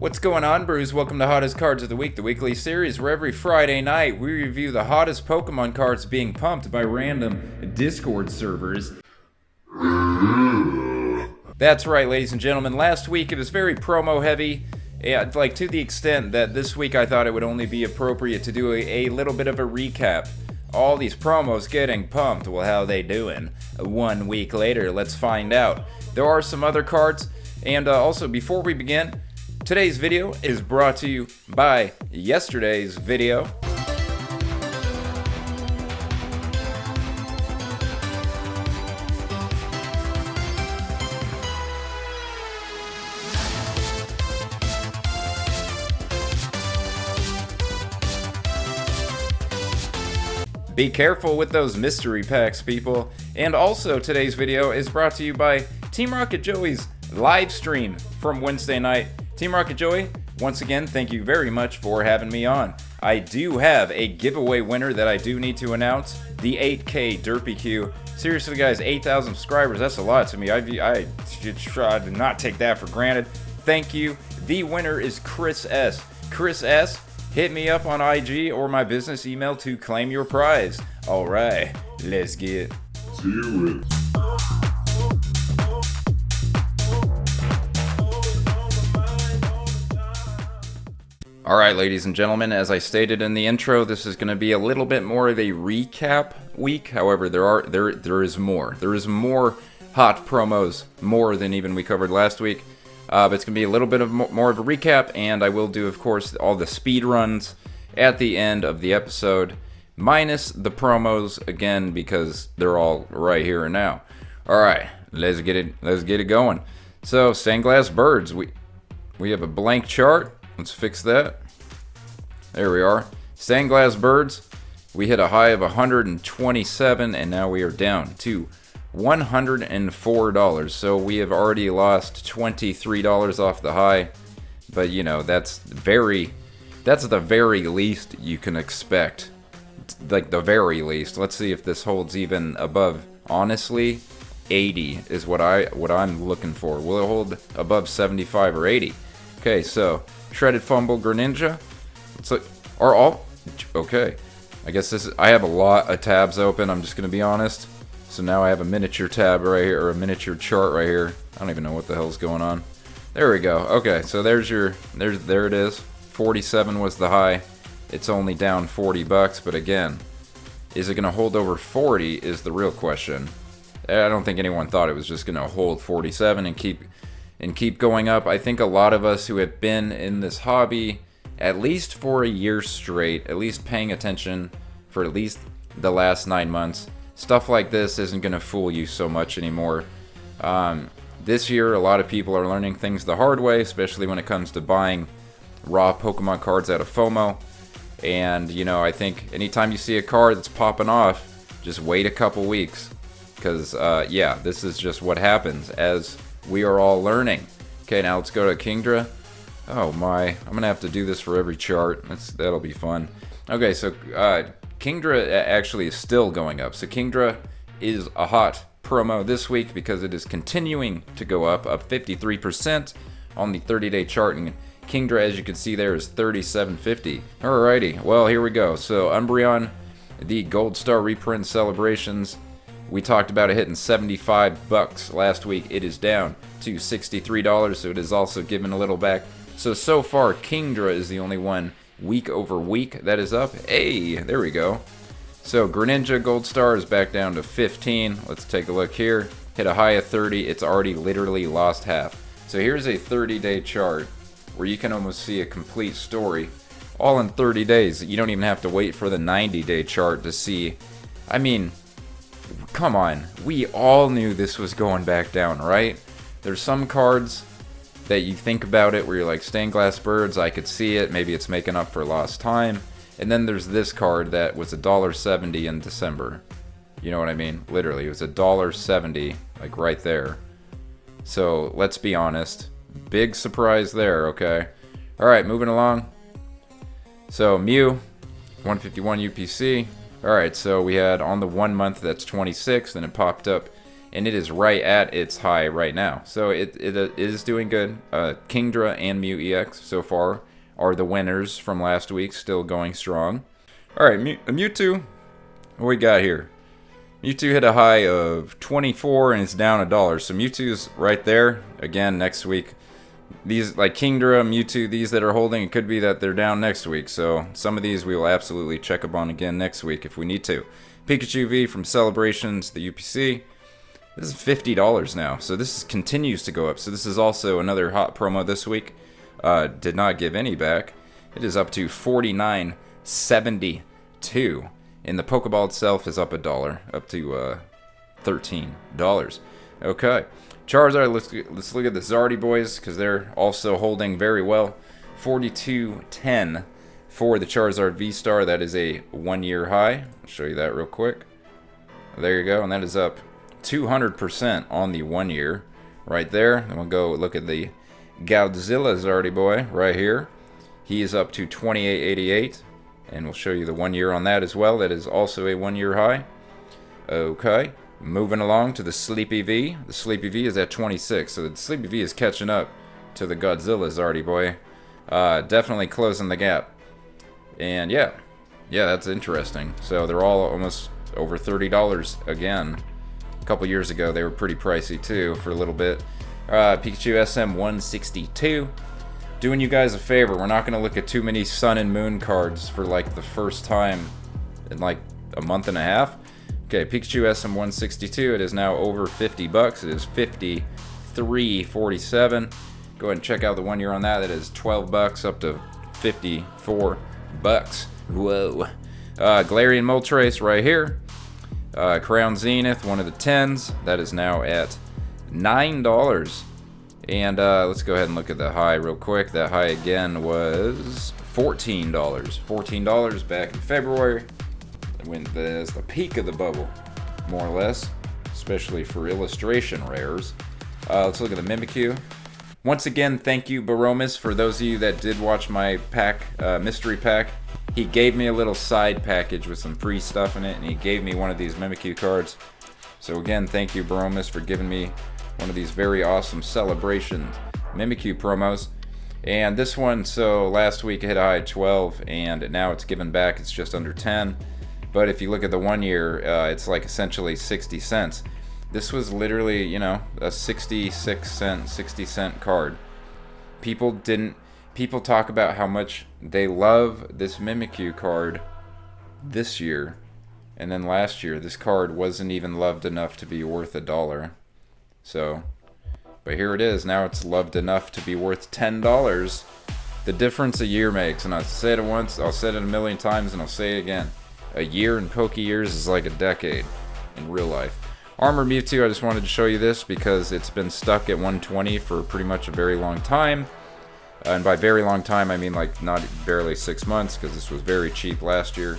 What's going on, Brews? Welcome to Hottest Cards of the Week, the weekly series where every Friday night we review the hottest Pokemon cards being pumped by random Discord servers. That's right, ladies and gentlemen. Last week it was very promo heavy, like to the extent that this week I thought it would only be appropriate to do a little bit of a recap. All these promos getting pumped. Well, how they doing? 1 week later, let's find out. There are some other cards, and also before we begin, today's video is brought to you by yesterday's video. Be careful with those mystery packs, people. And also today's video is brought to you by Team Rocket Joey's live stream from Wednesday night. Team Rocket Joey, once again, thank you very much for having me on. I do have a giveaway winner that I do need to announce, the 8K Derpy Q. Seriously, guys, 8,000 subscribers, that's a lot to me. I try to not take that for granted. Thank you. The winner is Chris S. Chris S., hit me up on IG or my business email to claim your prize. Alright, let's get to it. Alright, ladies and gentlemen, as I stated in the intro, this is going to be a little bit more of a recap week. However, there is more. There is more hot promos, more than even we covered last week. But it's going to be a little bit of more of a recap, and I will do, of course, all the speed runs at the end of the episode, minus the promos, again, because they're all right here and now. Alright, let's get it going. So, stained glass birds, we have a blank chart. Let's fix that. There we are. Stained glass birds, we hit a high of 127, and now we are down to $104, so we have already lost $23 off the high, but you know, that's the very least you can expect, like the very least. Let's see if this holds even above. Honestly, 80 is what I'm looking for. Will it hold above 75 or 80? Okay, so Shredded Fumble Greninja, okay, I guess I have a lot of tabs open, I'm just gonna be honest. So now I have a miniature tab right here, or a miniature chart right here. I don't even know what the hell's going on. There we go. Okay, so there it is. 47 was the high. It's only down $40, but again, is it going to hold over 40 is the real question. I don't think anyone thought it was just going to hold 47 and keep going up. I think a lot of us who have been in this hobby at least for a year straight, at least paying attention for at least the last 9 months, stuff like this isn't going to fool you so much anymore. This year, a lot of people are learning things the hard way, especially when it comes to buying raw Pokemon cards out of FOMO. And, you know, I think anytime you see a card that's popping off, just wait a couple weeks. Because, yeah, this is just what happens as we are all learning. Okay, now let's go to Kingdra. Oh my, I'm going to have to do this for every chart. That'll be fun. Okay, so Kingdra actually is still going up. So Kingdra is a hot promo this week because it is continuing to go up 53% on the 30-day chart. And Kingdra, as you can see there, is 37.50. Alrighty, well, here we go. So Umbreon, the Gold Star reprint celebrations, we talked about it hitting $75 last week. It is down to $63, so it is also given a little back. So far, Kingdra is the only one week over week that is up. Hey, there we go. So Greninja Gold Star is back down to 15. Let's take a look here. Hit a high of 30. It's already literally lost half. So here's a 30-day chart where you can almost see a complete story all in 30 days. You don't even have to wait for the 90-day chart to see. I mean, come on. We all knew this was going back down, right? There's some cards that you think about it where you're like, stained glass birds, I could see it, maybe it's making up for lost time. And then there's this card that was $1.70 in December. You know what I mean? Literally, it was $1.70, like right there. So let's be honest, big surprise there. Okay, all right, moving along. So Mew, 151 UPC. All right, so we had on the 1 month that's 26, then it popped up and it is right at its high right now. So it is doing good. Kingdra and Mew EX so far are the winners from last week, still going strong. All right, Mewtwo, what we got here? Mewtwo hit a high of 24 and it's down $1. So Mewtwo's right there. Again, next week, these like Kingdra, Mewtwo, these that are holding, it could be that they're down next week. So some of these we will absolutely check up on again next week if we need to. Pikachu V from Celebrations, the UPC. This is $50 now. So this continues to go up. So this is also another hot promo this week. Did not give any back. It is up to $49.72. And the Pokeball itself is up $1, up to $13. Okay. Charizard, let's look at the Zardy boys, because they're also holding very well. 42.10 for the Charizard V-Star. That is a 1-year high. I'll show you that real quick. There you go, and that is up 200% on the 1 year right there. Then we'll go look at the Godzilla Zardy boy right here. He is up to 28.88, and we'll show you the 1 year on that as well. That is also a 1-year high. Okay. Moving along to the Sleepy V. The Sleepy V is at 26, so the Sleepy V is catching up to the Godzilla Zardy boy. Definitely closing the gap. And yeah, that's interesting. So they're all almost over $30 again. A couple years ago they were pretty pricey too for a little bit. Pikachu SM 162. Doing you guys a favor, we're not going to look at too many Sun and Moon cards for like the first time in like a month and a half. Okay, Pikachu SM162, it is now over $50. It is $53.47. Go ahead and check out the 1 year on that. That is $12 up to $54. Whoa. Galarian Moltres right here. Crown Zenith, one of the 10s. That is now at $9. And let's go ahead and look at the high real quick. That high again was $14. $14 back in February. When there's the peak of the bubble, more or less, especially for illustration rares. Let's look at the Mimikyu. Once again, thank you, Baromis, for those of you that did watch my pack, mystery pack. He gave me a little side package with some free stuff in it, and he gave me one of these Mimikyu cards. So again, thank you, Baromis, for giving me one of these very awesome Celebration Mimikyu promos. And this one, so last week it hit a high of 12, and now it's given back, it's just under 10. But if you look at the 1 year, it's like essentially 60 cents. This was literally, you know, a 60-cent card. People talk about how much they love this Mimikyu card this year. And then last year, this card wasn't even loved enough to be worth $1. So, but here it is. Now it's loved enough to be worth $10. The difference a year makes. And I've said it once, I'll say it a million times, and I'll say it again. A year in Poke years is like a decade in real life. Armor Mewtwo, I just wanted to show you this because it's been stuck at 120 for pretty much a very long time. And by very long time, I mean like not barely 6 months, because this was very cheap last year.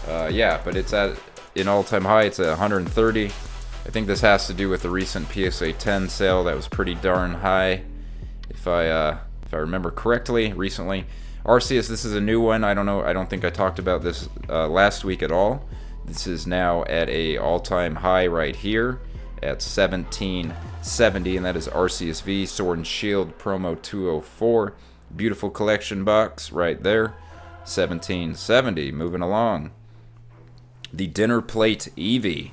Yeah, but it's at an all-time high. It's at 130. I think this has to do with the recent PSA 10 sale that was pretty darn high, if I remember correctly, recently. Arceus, this is a new one. I don't know. I don't think I talked about this last week at all. This is now at a all-time high right here at 1770, and that is Arceus V Sword and Shield promo 204. Beautiful collection box right there. 1770. Moving along. The Dinner Plate Eevee.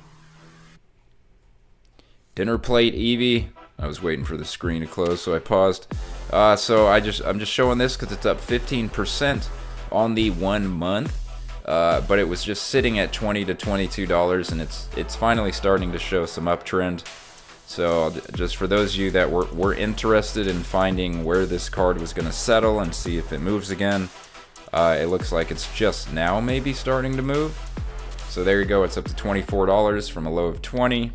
Dinner Plate Eevee. I was waiting for the screen to close, so I paused. So I'm just showing this because it's up 15% on the 1 month, but it was just sitting at $20 to $22, and it's finally starting to show some uptrend. So just for those of you that were interested in finding where this card was going to settle and see if it moves again, it looks like it's just now maybe starting to move. So there you go. It's up to $24 from a low of 20.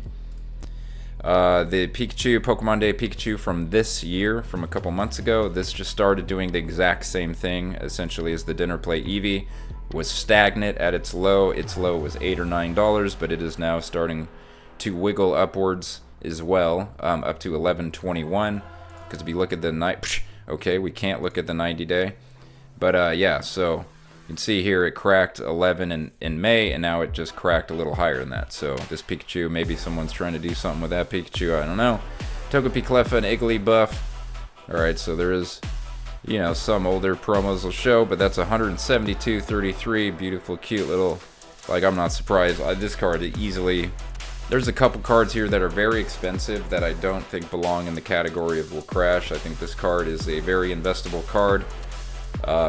The Pikachu, Pokemon Day Pikachu from this year, from a couple months ago, this just started doing the exact same thing, essentially, as the Dinner Plate Eevee. Was stagnant at its low. Its low was $8 or $9, but it is now starting to wiggle upwards as well, up to $11.21. Because if you look at the okay, we can't look at the 90-day. But yeah, so You can see here it cracked 11 in May, and now it just cracked a little higher than that. So this Pikachu, maybe someone's trying to do something with that Pikachu, I don't know. Togepi, Cleffa, and Igglybuff. Alright, so there is, you know, some older promos will show, but that's 172.33. Beautiful, cute little, like, I'm not surprised. This card easily, there's a couple cards here that are very expensive that I don't think belong in the category of will crash. I think this card is a very investable card.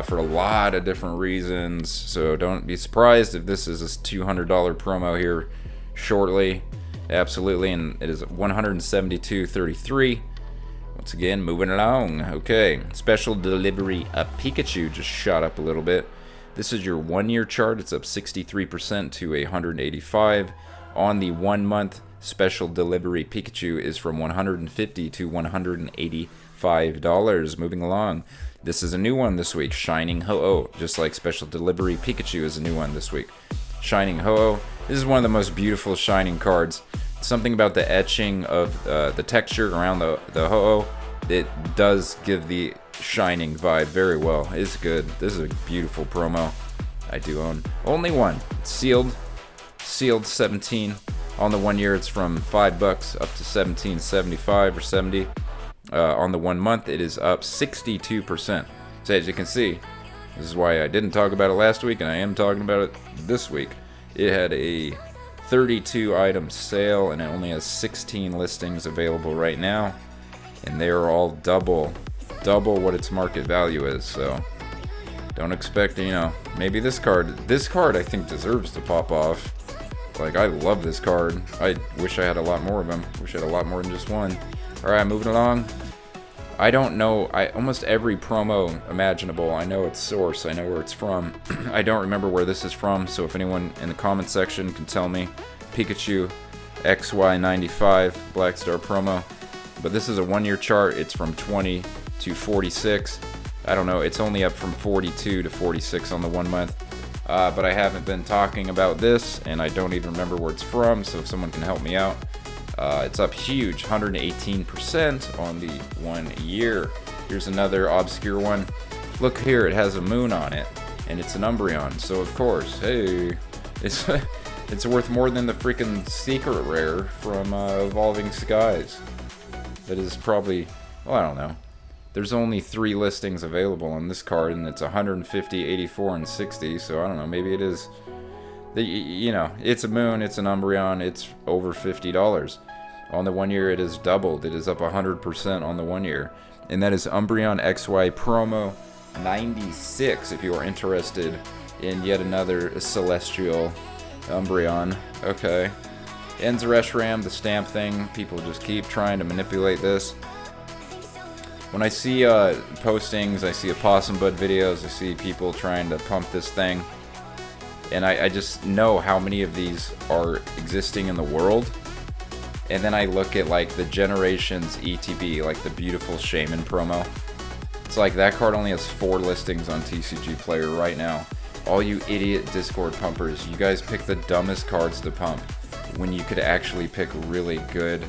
For a lot of different reasons, so don't be surprised if this is a $200 promo here shortly. Absolutely, and it is 172.33. Once again, moving along. Okay, special delivery. Pikachu just shot up a little bit. This is your 1 year chart. It's up 63% to 185. On the 1 month, special delivery Pikachu is from $150 to $185. Moving along. This is a new one this week, Shining Ho-Oh, just like Special Delivery Pikachu is a new one this week. Shining Ho-Oh, this is one of the most beautiful Shining cards. Something about the etching of the texture around the Ho-Oh, it does give the Shining vibe very well. It's good. This is a beautiful promo. I do own only one. It's sealed 17. On the 1 year, it's from $5 up to $17.75 or 70. On the 1 month, it is up 62%. So as you can see, this is why I didn't talk about it last week, and I am talking about it this week. It had a 32 item sale, and it only has 16 listings available right now, and they are all double what its market value is. So don't expect, you know, maybe this card I think deserves to pop off. Like, I love this card. I wish I had a lot more of them. Wish I had a lot more than just one. Alright, moving along. I don't know, almost every promo imaginable, I know its source, I know where it's from. I don't remember where this is from, so if anyone in the comment section can tell me. Pikachu XY95 Black Star promo. But this is a 1 year chart, it's from 20 to 46. I don't know, it's only up from 42 to 46 on the 1 month. But I haven't been talking about this, and I don't even remember where it's from, so if someone can help me out. It's up huge, 118% on the 1 year. Here's another obscure one. Look here, it has a moon on it, and it's an Umbreon. So of course, hey, it's worth more than the freaking secret rare from Evolving Skies. That is probably, well, I don't know. There's only 3 listings available on this card, and it's 150, 84, and 60. So I don't know, maybe it is. You know, it's a moon, it's an Umbreon, it's over $50. On the 1 year, it is doubled. It is up 100% on the 1 year. And that is Umbreon XY Promo 96, if you are interested in yet another Celestial Umbreon. Okay. Enzresram, the stamp thing, people just keep trying to manipulate this. When I see postings, I see Opossum Bud videos, I see people trying to pump this thing. And I just know how many of these are existing in the world. And then I look at like the Generations ETB, like the beautiful Shaman promo. It's like that card only has 4 listings on TCG Player right now. All you idiot Discord pumpers, you guys pick the dumbest cards to pump when you could actually pick really good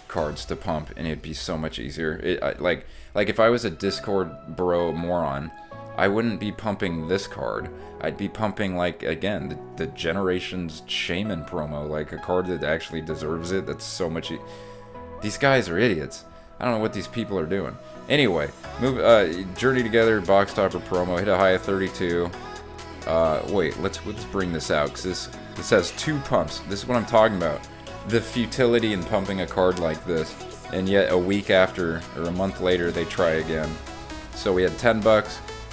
cards to pump, and it'd be so much easier. Like if I was a Discord bro moron, I wouldn't be pumping this card. I'd be pumping, like, again, the Generations Shaman promo, like a card that actually deserves it. That's so much. These guys are idiots. I don't know what these people are doing. Anyway, Journey Together box topper promo hit a high of 32. Wait, let's bring this out, because this has 2 pumps. This is what I'm talking about. The futility in pumping a card like this, and yet a week after or a month later they try again. So we had $10.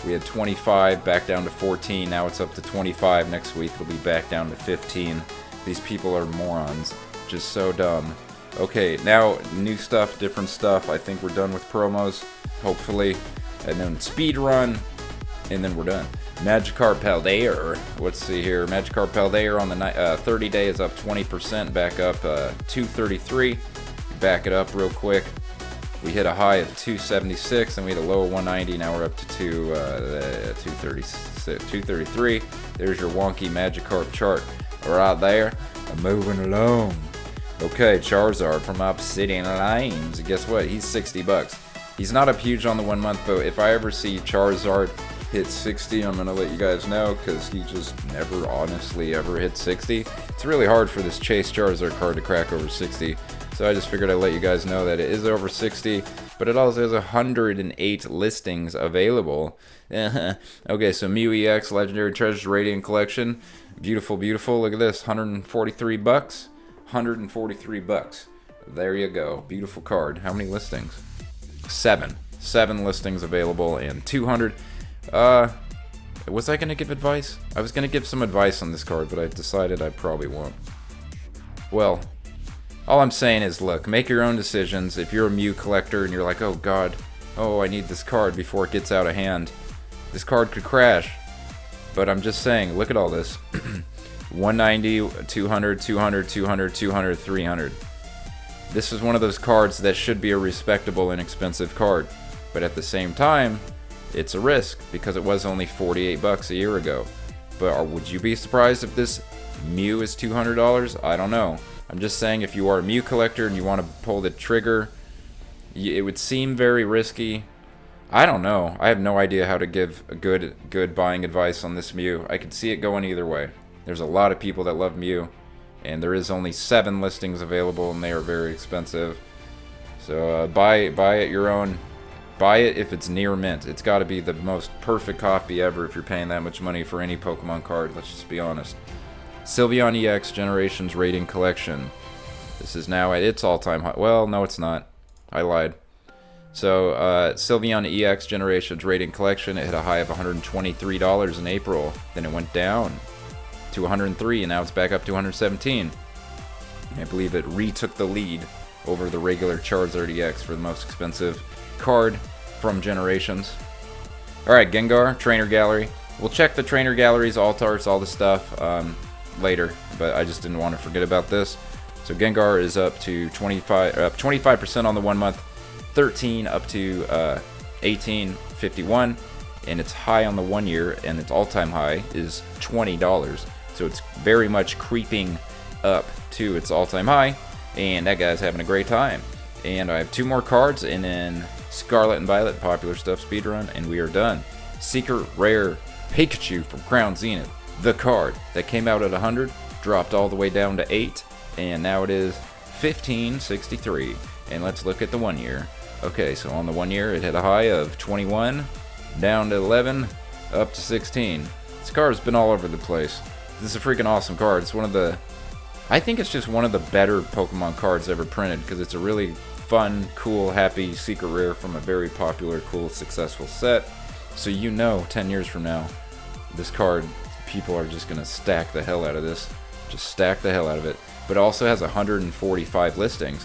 We had 25, back down to 14, now it's up to 25, next week it'll be back down to 15. These people are morons, just so dumb. Okay, now new stuff, different stuff. I think we're done with promos, hopefully. And then speed run, and then we're done. Magikarp Paldea, let's see here. Magikarp Paldea on the 30 day is up 20%, back up 233. Back it up real quick. We hit a high of 276, and we hit a low of 190. Now we're up to 233. There's your wonky Magikarp chart right there. Moving along. Okay, Charizard from Obsidian Lanes. Guess what? He's $60. He's not up huge on the 1 month, but if I ever see Charizard hit 60, I'm going to let you guys know, because he just never honestly ever hit 60. It's really hard for this Chase Charizard card to crack over 60, so I just figured I'd let you guys know that it is over 60, but it also has 108 listings available. Okay, so Mew EX Legendary Treasures Radiant Collection. Beautiful, beautiful. Look at this, 143 bucks. 143 bucks. There you go. Beautiful card. How many listings? 7 listings available, and 200. Was I gonna give advice? I was gonna give some advice on this card, but I decided I probably won't. Well, all I'm saying is, look, make your own decisions. If you're a Mew collector and you're like, oh god, oh, I need this card before it gets out of hand, this card could crash. But I'm just saying, look at all this. 190, 200, 200, 200, 200, 300. This is one of those cards that should be a respectable, inexpensive card. But at the same time, it's a risk, because it was only 48 bucks a year ago. But would you be surprised if this Mew is $200? I don't know. I'm just saying, if you are a Mew collector and you want to pull the trigger, it would seem very risky. I don't know. I have no idea how to give a good buying advice on this Mew. I could see it going either way. There's a lot of people that love Mew, and there is only 7 listings available, and they are very expensive. So buy it your own. Buy it if it's near mint. It's got to be the most perfect copy ever if you're paying that much money for any Pokemon card. Let's just be honest. Sylveon EX Generations Radiant Collection. This is now at its all-time high. Well, no, it's not. I lied. So, Sylveon EX Generations Radiant Collection, it hit a high of $123 in April. Then it went down to $103, and now it's back up to $117. I believe it retook the lead over the regular Charizard EX for the most expensive card from Generations. Alright, Gengar, Trainer Gallery. We'll check the Trainer Galleries, Alt Arts, all the stuff later, but I just didn't want to forget about this. So Gengar is up to 25% on the 1 month, 13 up to 18.51, and it's high on the 1 year, and its all-time high is $20. So it's very much creeping up to its all-time high, and that guy's having a great time. And I have 2 more cards, and then Scarlet and Violet, popular stuff, speedrun, and we are done. Secret Rare Pikachu from Crown Zenith, the card that came out at 100, dropped all the way down to 8, and now it is 15.63. And let's look at the 1 year. Okay, so on the 1 year, it hit a high of 21, down to 11, up to 16. This card's been all over the place. This is a freaking awesome card. It's one of the, I think it's just one of the better Pokemon cards ever printed, because it's a really fun, cool, happy secret rare from a very popular, cool, successful set. So you know, 10 years from now, this card, people are just going to stack the hell out of this. Just stack the hell out of it. But it also has 145 listings.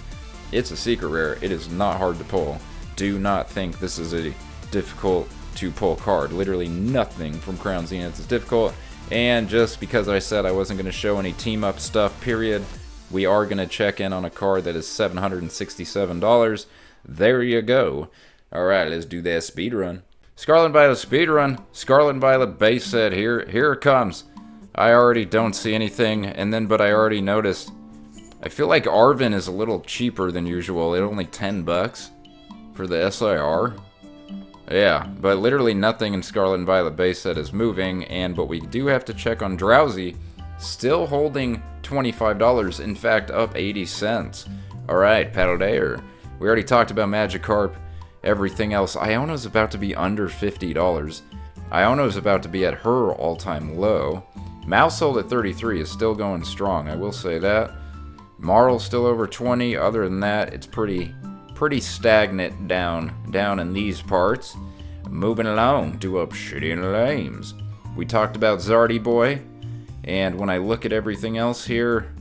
It's a secret rare. It is not hard to pull. Do not think this is a difficult to pull card. Literally nothing from Crown Zenith is difficult. And just because I said I wasn't going to show any team up stuff, period, we are going to check in on a card that is $767. There you go. Alright, let's do that speedrun. Scarlet and Violet speedrun. Scarlet and Violet base set. Here it comes. I already don't see anything, but I already noticed. I feel like Arven is a little cheaper than usual. It's only 10 bucks for the SIR. Yeah, but literally nothing in Scarlet and Violet base set is moving, but we do have to check on Drowsy. Still holding $25, in fact up 80 cents. Alright, Paddledair. We already talked about Magikarp. Everything else, Iono's about to be under $50. Iono's about to be at her all-time low. Mousehold at 33 is still going strong, I will say that. Marl's still over 20. Other than that, it's pretty stagnant down in these parts. Moving along to Obsidian Lames. We talked about Zardy Boy, and when I look at everything else here,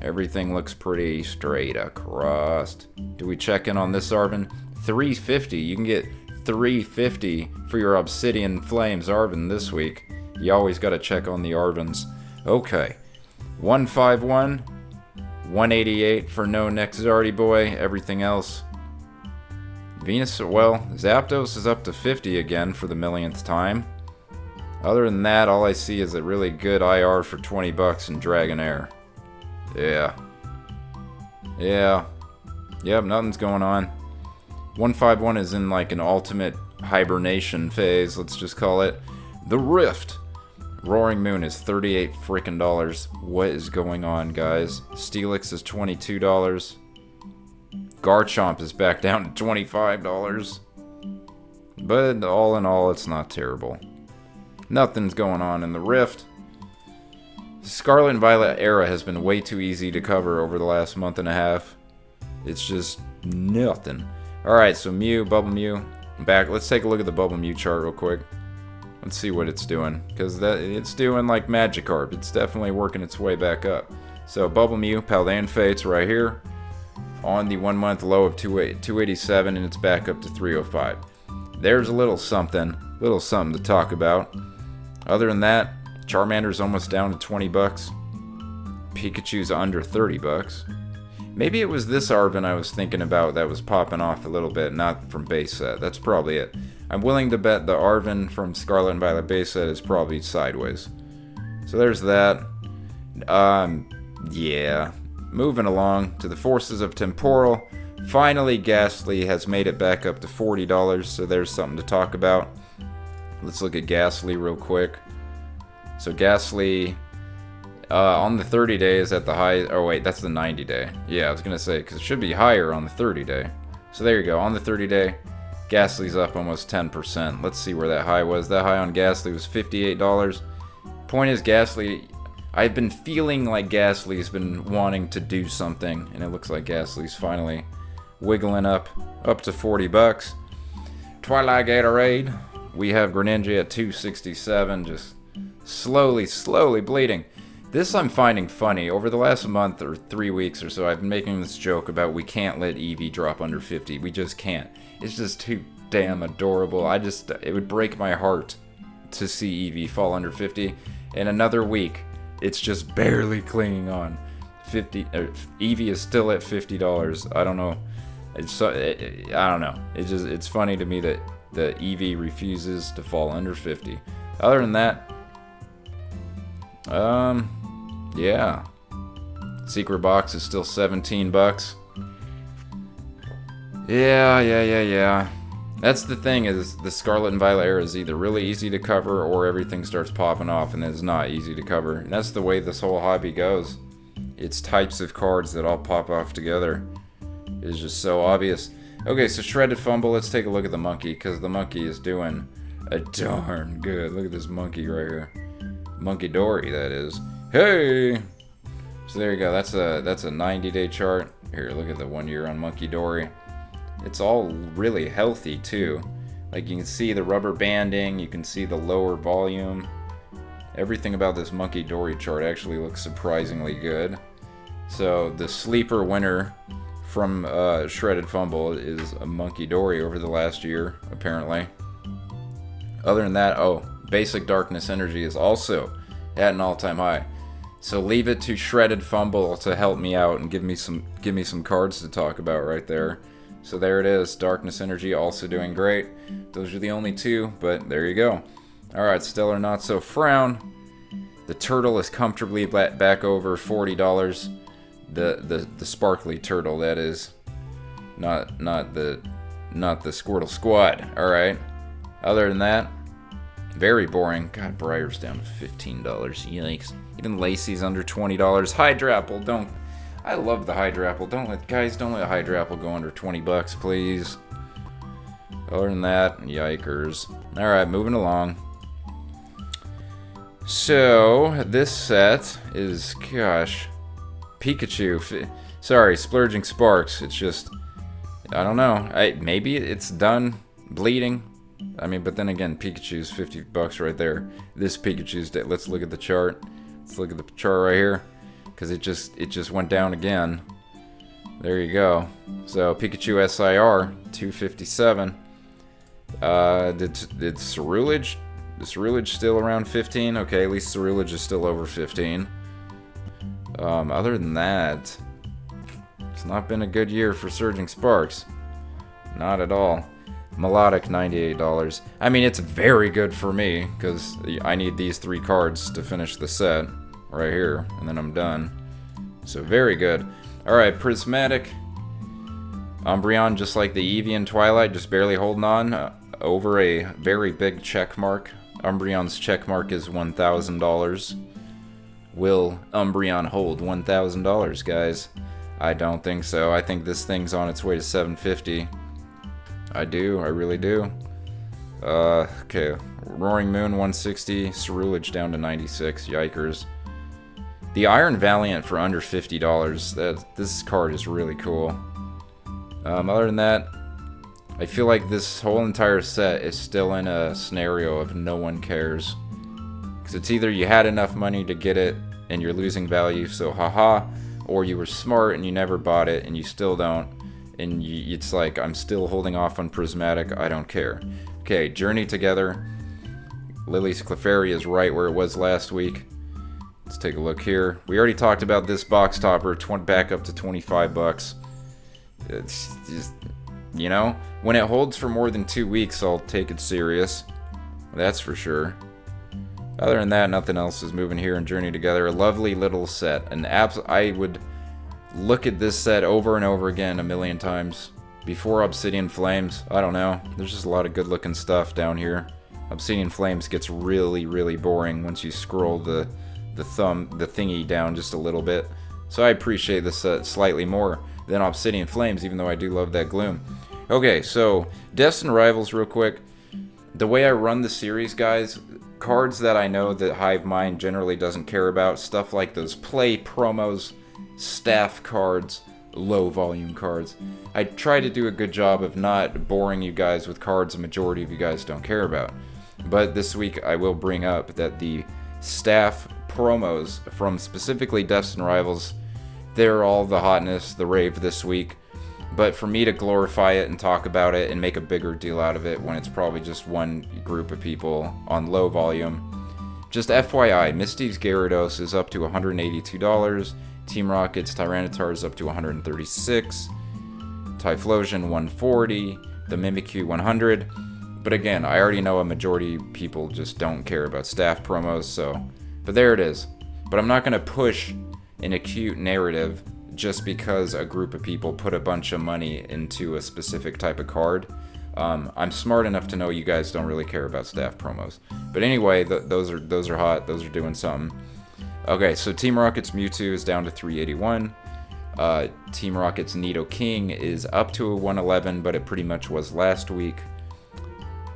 everything looks pretty straight across. Do we check in on this Arven? $350. You can get $350 for your Obsidian Flames Arven this week. You always got to check on the Arvens. Okay, 151, 188 for no next Zardy Boy. Everything else, Venus, well, Zapdos is up to 50 again for the millionth time. Other than that, all I see is a really good IR for 20 bucks in Dragonair. Yeah. Yep, nothing's going on. 151 is in like an ultimate hibernation phase, let's just call it. The Rift. Roaring Moon is $38 frickin'. What is going on, guys? Steelix is $22. Garchomp is back down to $25. But all in all, it's not terrible. Nothing's going on in the Rift. The Scarlet and Violet era has been way too easy to cover over the last month and a half. It's just nothing. Alright, so Mew, Bubble Mew. Back. Let's take a look at the Bubble Mew chart real quick. Let's see what it's doing. Because it's doing like Magikarp. It's definitely working its way back up. So Bubble Mew, Paldean Fates right here. On the 1 month low of 287, and it's back up to 305. There's a little something to talk about. Other than that, Charmander's almost down to 20 bucks. Pikachu's under 30 bucks. Maybe it was this Arven I was thinking about that was popping off a little bit, not from base set. That's probably it. I'm willing to bet the Arven from Scarlet and Violet base set is probably sideways. So there's that. Yeah. Moving along to the Forces of Temporal. Finally, Ghastly has made it back up to $40, so there's something to talk about. Let's look at Ghastly real quick. So Ghastly, on the 30 days at the high... Oh wait, that's the 90 day. Yeah, I was going to say, because it should be higher on the 30 day. So there you go, on the 30 day, Ghastly's up almost 10%. Let's see where that high was. That high on Ghastly was $58. Point is, Ghastly... I've been feeling like Ghastly's been wanting to do something, and it looks like Ghastly's finally wiggling up to 40 bucks. Twilight Gatorade, we have Greninja at 267, just slowly bleeding. This I'm finding funny. Over the last month or 3 weeks or so, I've been making this joke about we can't let Eevee drop under 50. We just can't. It's just too damn adorable. It would break my heart to see Eevee fall under 50. In another week, it's just barely clinging on. Eevee is still at $50. I don't know. I don't know. It's funny to me that the Eevee refuses to fall under 50. Other than that, yeah. Secret box is still 17 bucks. Yeah. That's the thing, is the Scarlet and Violet era is either really easy to cover or everything starts popping off and it's not easy to cover. And that's the way this whole hobby goes. It's types of cards that all pop off together. It's just so obvious. Okay, so Shredded Fumble, let's take a look at the monkey, because the monkey is doing a darn good. Look at this monkey right here. Monkey Dory, that is. Hey! So there you go, that's a 90-day chart. Here, look at the 1 year on Monkey Dory. It's all really healthy too. Like, you can see the rubber banding, you can see the lower volume. Everything about this Monkey Dory chart actually looks surprisingly good. So the sleeper winner from Shredded Fumble is a Monkey Dory over the last year, apparently. Other than that, Basic Darkness Energy is also at an all-time high. So leave it to Shredded Fumble to help me out and give me some cards to talk about right there. So there it is, Darkness Energy also doing great. Those are the only two, but there you go. Alright, Stellar Not So Frown. The turtle is comfortably back over $40. The sparkly turtle, that is. Not the Squirtle Squad. Alright. Other than that, very boring. God, Briar's down to $15. Yikes. Even Lacey's under $20. Hydrapple, don't. I love the Hydrapple. Don't let Hydrapple go under 20 bucks, please. Other than that, yikers. Alright, moving along. So, this set is, gosh, Pikachu. Sorry, Splurging Sparks. It's just, I don't know. Maybe it's done bleeding. I mean, but then again, Pikachu's 50 bucks right there. This Pikachu's dead. Let's look at the chart. Let's look at the chart right here. Because it just went down again. There you go. So Pikachu SIR 257. Did Cerulege? Is Cerulege still around 15? Okay, at least Cerulege is still over 15. Other than that, it's not been a good year for Surging Sparks. Not at all. Melodic $98. I mean, it's very good for me because I need these 3 cards to finish the set. Right here, and then I'm done. So very good. Alright, Prismatic. Umbreon, just like the Eevee and Twilight, just barely holding on. over a very big check mark. Umbreon's check mark is $1,000. Will Umbreon hold $1,000, guys? I don't think so. I think this thing's on its way to $750. I do. I really do. Okay. Roaring Moon 160. Cerulege down to 96. Yikers. The Iron Valiant for under $50. This card is really cool. Other than that, I feel like this whole entire set is still in a scenario of no one cares. Because it's either you had enough money to get it and you're losing value, so haha, or you were smart and you never bought it and you still don't. And it's like, I'm still holding off on Prismatic, I don't care. Okay, Journey Together. Lily's Clefairy is right where it was last week. Let's take a look here. We already talked about this box topper, back up to 25 bucks. It's just, you know, when it holds for more than 2 weeks, I'll take it serious. That's for sure. Other than that, nothing else is moving here in Journey Together. A lovely little set. I would look at this set over and over again a million times. Before Obsidian Flames, I don't know. There's just a lot of good looking stuff down here. Obsidian Flames gets really, really boring once you scroll the thingy down just a little bit. So I appreciate this set slightly more than Obsidian Flames, even though I do love that gloom. Okay, so Destined Rivals real quick. The way I run the series, guys, cards that I know that Hive Mind generally doesn't care about, stuff like those play promos, staff cards, low volume cards. I try to do a good job of not boring you guys with cards a majority of you guys don't care about. But this week I will bring up that the staff promos from specifically Destined Rivals, they're all the hotness, the rave this week. But for me to glorify it and talk about it and make a bigger deal out of it when it's probably just one group of people on low volume. Just FYI, Misty's Gyarados is up to $182. Team Rocket's Tyranitar is up to $136. Typhlosion $140. The Mimikyu $100. But again, I already know a majority of people just don't care about staff promos, so... But there it is. But I'm not going to push an acute narrative just because a group of people put a bunch of money into a specific type of card. I'm smart enough to know you guys don't really care about staff promos. But anyway, those are hot. Those are doing something. Okay, so Team Rocket's Mewtwo is down to 381. Team Rocket's Nidoking is up to a 111, but it pretty much was last week.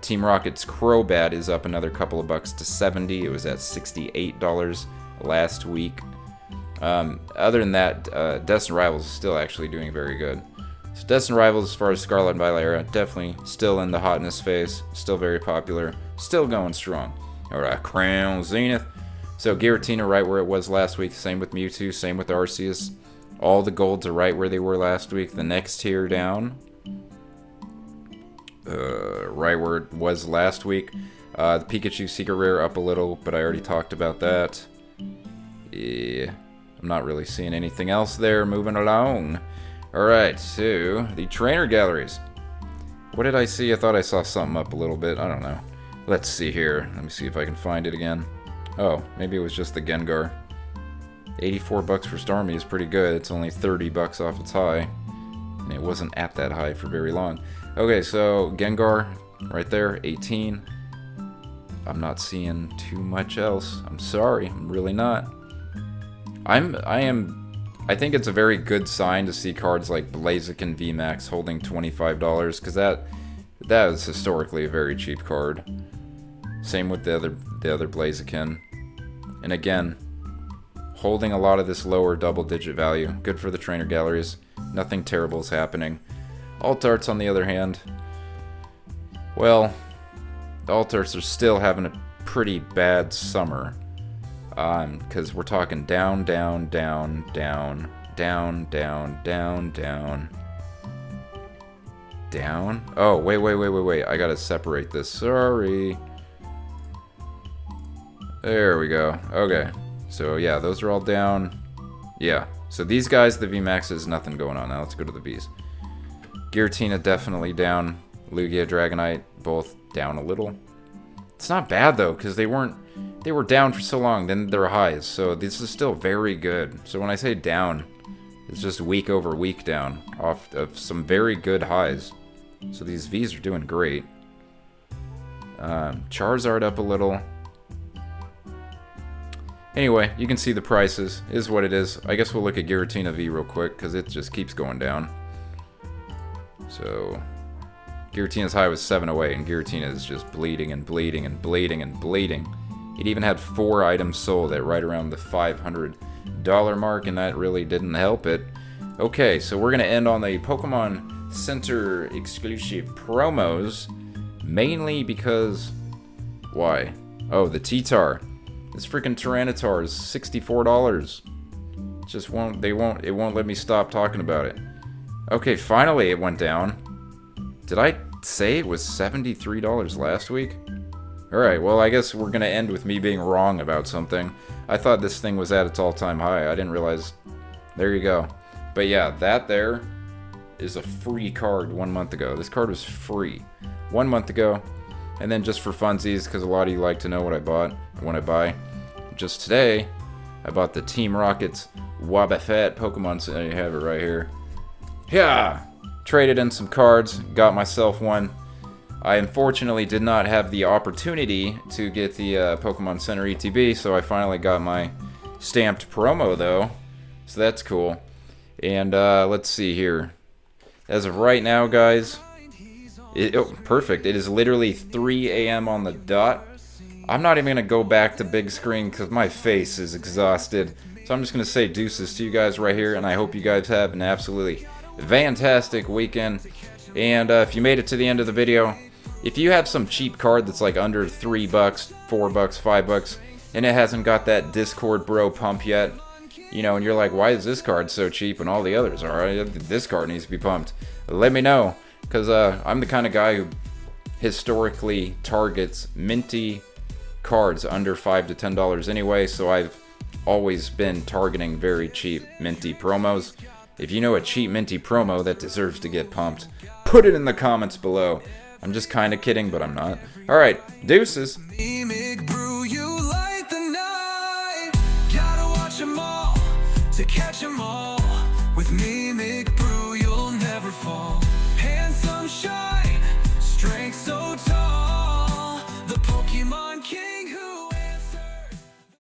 Team Rocket's Crobat is up another couple of bucks to 70. It was at $68 last week. Other than that, Destined Rivals is still actually doing very good. So Destined Rivals, as far as Scarlet and Violet era, definitely still in the hotness phase, still very popular, still going strong. Alright, Crown Zenith. So Giratina right where it was last week, same with Mewtwo, same with Arceus. All the golds are right where they were last week. The next tier down, right where it was last week. The Pikachu Secret Rare up a little, but I already talked about that. Yeah. I'm not really seeing anything else there. Moving along. Alright, so the trainer galleries. What did I see? I thought I saw something up a little bit. I don't know. Let's see here. Let me see if I can find it again. Oh, maybe it was just the Gengar. 84 bucks for Starmie is pretty good. It's only 30 bucks off its high. And it wasn't at that high for very long. Okay, so Gengar right there, 18. I'm not seeing too much else. I'm sorry. I'm really not. I think it's a very good sign to see cards like Blaziken VMAX holding $25 because that is historically a very cheap card. Same with the other Blaziken. And again, holding a lot of this lower double-digit value. Good for the trainer galleries. Nothing terrible is happening. Alt Arts, on the other hand, well, the Alt Arts are still having a pretty bad summer. Because we're talking down, down, down, down, down, down, down, down, down. Oh, wait. I gotta separate this. Sorry. There we go. Okay. So, yeah, those are all down. Yeah. So these guys, the VMAXs, nothing going on. Now let's go to the Vs. Giratina definitely down. Lugia, Dragonite, both down a little. It's not bad, though, because they were down for so long, then they're highs, so this is still very good. So when I say down, it's just week over week down, off of some very good highs. So these Vs are doing great. Charizard up a little. Anyway, you can see the prices. Is what it is. I guess we'll look at Giratina V real quick, because it just keeps going down. So, Giratina's high was 708, and Giratina is just bleeding and bleeding and bleeding and bleeding. It even had 4 items sold at right around the $500 mark, and that really didn't help it. Okay, so we're going to end on the Pokemon Center exclusive promos, mainly because... why? Oh, the T-Tar. This freaking Tyranitar is $64. Just won't, it won't let me stop talking about it. Okay, finally it went down. Did I say it was $73 last week? Alright, well I guess we're gonna end with me being wrong about something. I thought this thing was at its all-time high. I didn't realize... there you go. But yeah, that there is a free card 1 month ago. This card was free 1 month ago. And then just for funsies, because a lot of you like to know what I bought when I buy. Just today, I bought the Team Rocket's Wobbuffet Pokemon. So you have it right here. Yeah! Traded in some cards, got myself one. I unfortunately did not have the opportunity to get the Pokemon Center ETB, so I finally got my stamped promo though. So that's cool. And let's see here. As of right now, guys, oh, perfect. It is literally 3 a.m. on the dot. I'm not even going to go back to big screen because my face is exhausted. So I'm just going to say deuces to you guys right here, and I hope you guys have an absolutely fantastic weekend. And if you made it to the end of the video, if you have some cheap card that's like under $3, $4, $5, and it hasn't got that Discord bro pump yet, you know, and you're like, why is this card so cheap and all the others are? This card needs to be pumped. Let me know, because I'm the kind of guy who historically targets minty cards under $5 to $10 anyway, so I've always been targeting very cheap minty promos. If you know a cheap minty promo that deserves to get pumped, put it in the comments below. I'm just kind of kidding, but I'm not. Alright, deuces. To catch 'em all with Mimic Brew.